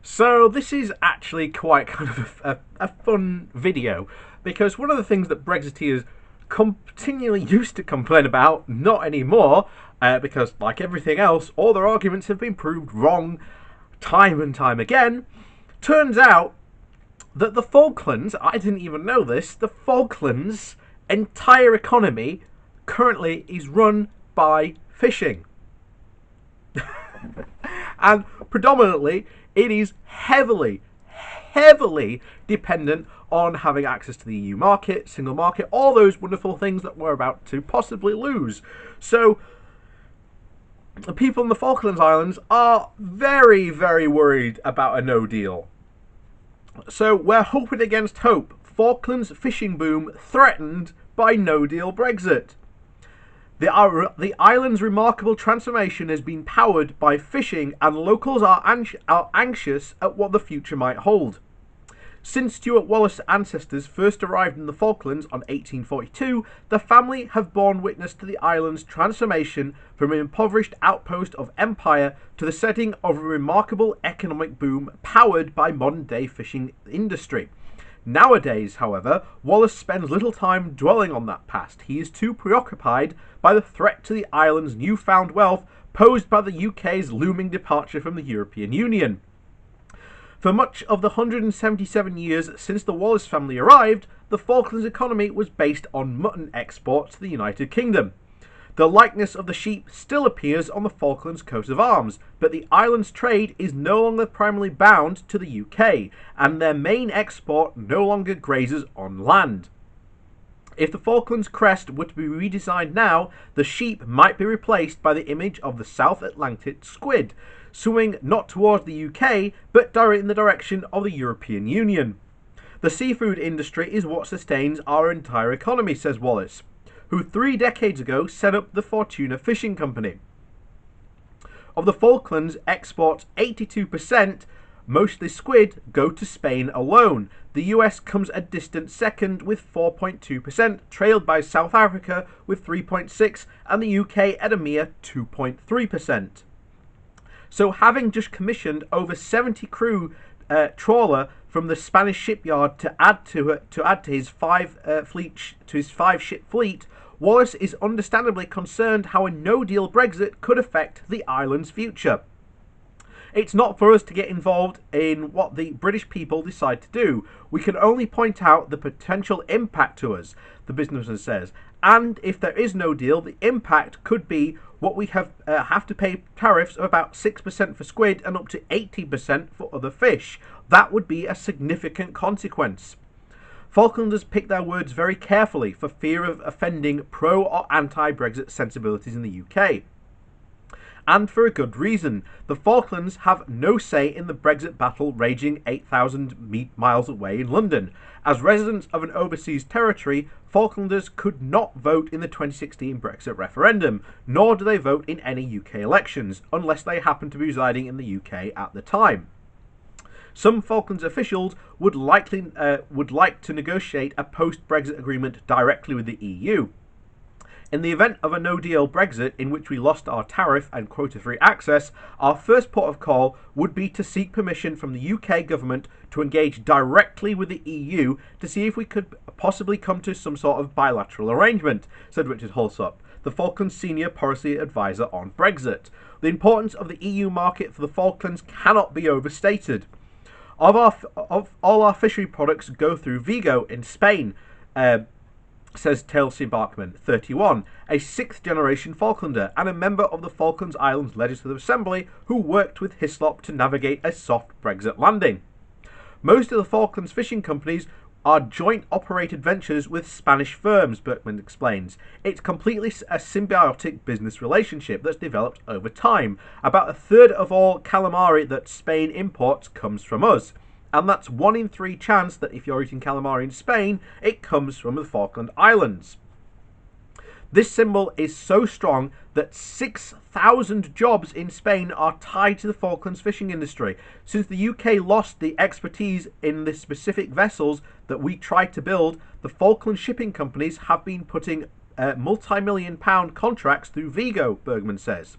So this is actually quite kind of a fun video because one of the things that Brexiteers continually used to complain about, not anymore, because like everything else, all their arguments have been proved wrong time and time again. Turns out that the Falklands, I didn't even know this, the Falklands' entire economy currently is run by fishing. And predominantly it is heavily dependent on having access to the EU market, single market, all those wonderful things that we're about to possibly lose. So the people in the Falklands Islands are very worried about a no deal. So we're hoping against hope. Falklands fishing boom threatened by no deal Brexit. The island's remarkable transformation has been powered by fishing, and locals are anxious at what the future might hold. Since Stuart Wallace's ancestors first arrived in the Falklands on 1842, the family have borne witness to the island's transformation from an impoverished outpost of empire to the setting of a remarkable economic boom powered by modern-day fishing industry. Nowadays, however, Wallace spends little time dwelling on that past. He is too preoccupied by the threat to the island's newfound wealth posed by the UK's looming departure from the European Union. For much of the 177 years since the Wallace family arrived, the Falklands economy was based on mutton exports to the United Kingdom. The likeness of the sheep still appears on the Falklands coat of arms, but the island's trade is no longer primarily bound to the UK, and their main export no longer grazes on land. If the Falklands crest were to be redesigned now, the sheep might be replaced by the image of the South Atlantic squid, swimming not towards the UK, but in the direction of the European Union. The seafood industry is what sustains our entire economy, says Wallace, who 3 decades ago set up the Fortuna Fishing Company. Of the Falklands exports, 82%, mostly squid, go to Spain alone. The US comes a distant second with 4.2%, trailed by South Africa with 3.6%, and the UK at a mere 2.3%. So having just commissioned over 70 crew trawler from the Spanish shipyard to add to his 5-ship fleet, Wallace is understandably concerned how a no-deal Brexit could affect the island's future. It's not for us to get involved in what the British people decide to do. We can only point out the potential impact to us, the businessman says. And if there is no deal, the impact could be what we have to pay tariffs of about 6% for squid and up to 80% for other fish. That would be a significant consequence. Falklanders pick their words very carefully for fear of offending pro or anti-Brexit sensibilities in the UK. And for a good reason. The Falklands have no say in the Brexit battle raging 8,000 miles away in London. As residents of an overseas territory, Falklanders could not vote in the 2016 Brexit referendum, nor do they vote in any UK elections, unless they happen to be residing in the UK at the time. Some Falklands officials would like to negotiate a post-Brexit agreement directly with the EU. In the event of a no-deal Brexit in which we lost our tariff and quota-free access, our first port of call would be to seek permission from the UK government to engage directly with the EU to see if we could possibly come to some sort of bilateral arrangement, said Richard Hulsop, the Falklands senior policy advisor on Brexit. The importance of the EU market for the Falklands cannot be overstated. All our fishery products go through Vigo in Spain, says Telsey Barkman, 31, a 6th-generation Falklander and a member of the Falklands Islands Legislative Assembly who worked with Hislop to navigate a soft Brexit landing. Most of the Falklands fishing companies are joint-operated ventures with Spanish firms, Berkman explains. It's completely a symbiotic business relationship that's developed over time. About a third of all calamari that Spain imports comes from us. And that's 1 in 3 chance that if you're eating calamari in Spain, it comes from the Falkland Islands. This symbol is so strong that 6,000 jobs in Spain are tied to the Falklands fishing industry. Since the UK lost the expertise in the specific vessels that we tried to build, the Falkland shipping companies have been putting multi-million-pound contracts through Vigo, Bergman says.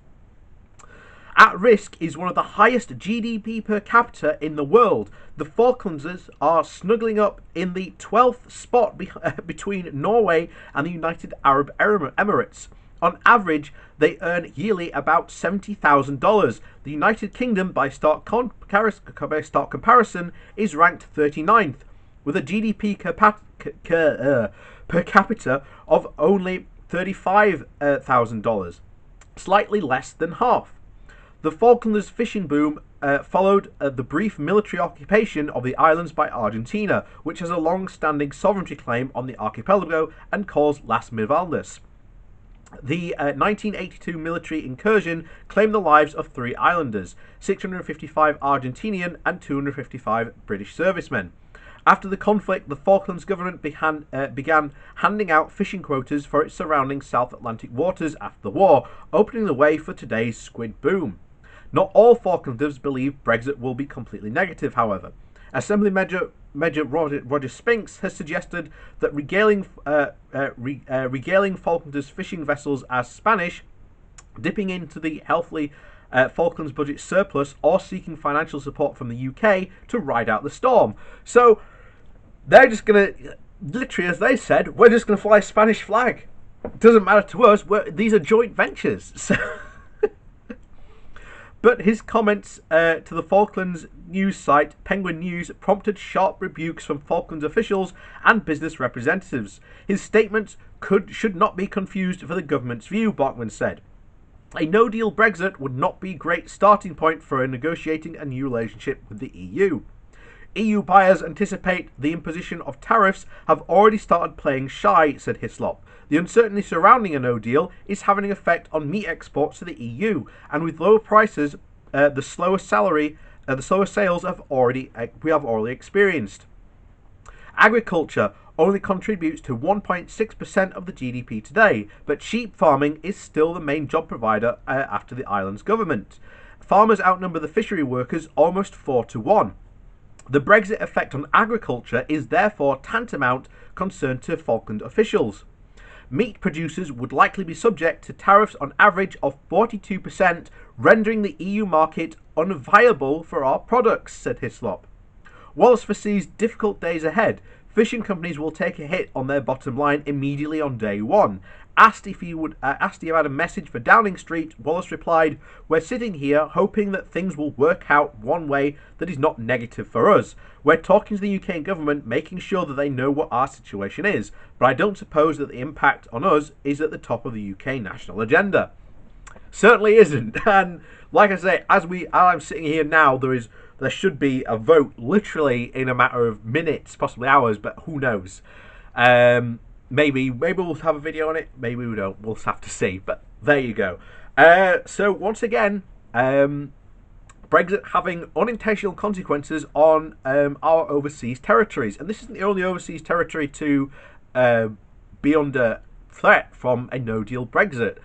At risk is one of the highest GDP per capita in the world. The Falklands are snuggling up in the 12th spot between Norway and the United Arab Emirates. On average, they earn yearly about $70,000. The United Kingdom, by stark comparison, is ranked 39th, with a GDP per capita of only $35,000, slightly less than half. The Falklands fishing boom followed the brief military occupation of the islands by Argentina, which has a long-standing sovereignty claim on the archipelago and calls Las Malvinas. The 1982 military incursion claimed the lives of 3 islanders, 655 Argentinian and 255 British servicemen. After the conflict, the Falklands government began handing out fishing quotas for its surrounding South Atlantic waters after the war, opening the way for today's squid boom. Not all Falklanders believe Brexit will be completely negative, however. Assembly Major Roger Spinks has suggested that regaling Falklanders fishing vessels as Spanish, dipping into the healthy Falklands budget surplus, or seeking financial support from the UK to ride out the storm. So they're just going to, literally as they said, we're just going to fly a Spanish flag. It doesn't matter to us. These are joint ventures. So but his comments to the Falklands news site Penguin News prompted sharp rebukes from Falklands officials and business representatives. His statements should not be confused for the government's view, Bachmann said. A no-deal Brexit would not be a great starting point for negotiating a new relationship with the EU. EU buyers anticipate the imposition of tariffs have already started playing shy, said Hislop. The uncertainty surrounding a no deal is having an effect on meat exports to the EU, and with lower prices, the slower sales we have already experienced. Agriculture only contributes to 1.6% of the GDP today, but sheep farming is still the main job provider after the island's government. Farmers outnumber the fishery workers almost 4-1. The Brexit effect on agriculture is therefore tantamount concern to Falkland officials. Meat producers would likely be subject to tariffs on average of 42%, rendering the EU market unviable for our products, said Hislop. Wallace foresees difficult days ahead. Fishing companies will take a hit on their bottom line immediately on day one. Asked if he had a message for Downing Street, Wallace replied, "We're sitting here hoping that things will work out one way that is not negative for us. We're talking to the UK government, making sure that they know what our situation is, but I don't suppose that the impact on us is at the top of the UK national agenda." Certainly isn't. And like I say, as I'm sitting here now, there should be a vote literally in a matter of minutes, possibly hours, but who knows. Maybe we'll have a video on it, maybe we don't, we'll have to see, but there you go. So once again, Brexit having unintentional consequences on our overseas territories, and this isn't the only overseas territory to be under threat from a no-deal Brexit.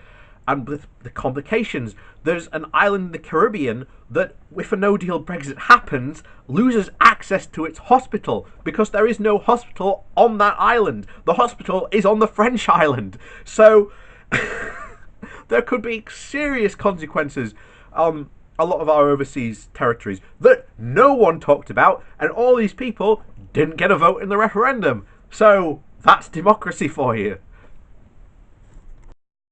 And with the complications, there's an island in the Caribbean that, if a no-deal Brexit happens, loses access to its hospital because there is no hospital on that island. The hospital is on the French island. So there could be serious consequences on a lot of our overseas territories that no one talked about, and all these people didn't get a vote in the referendum. So that's democracy for you.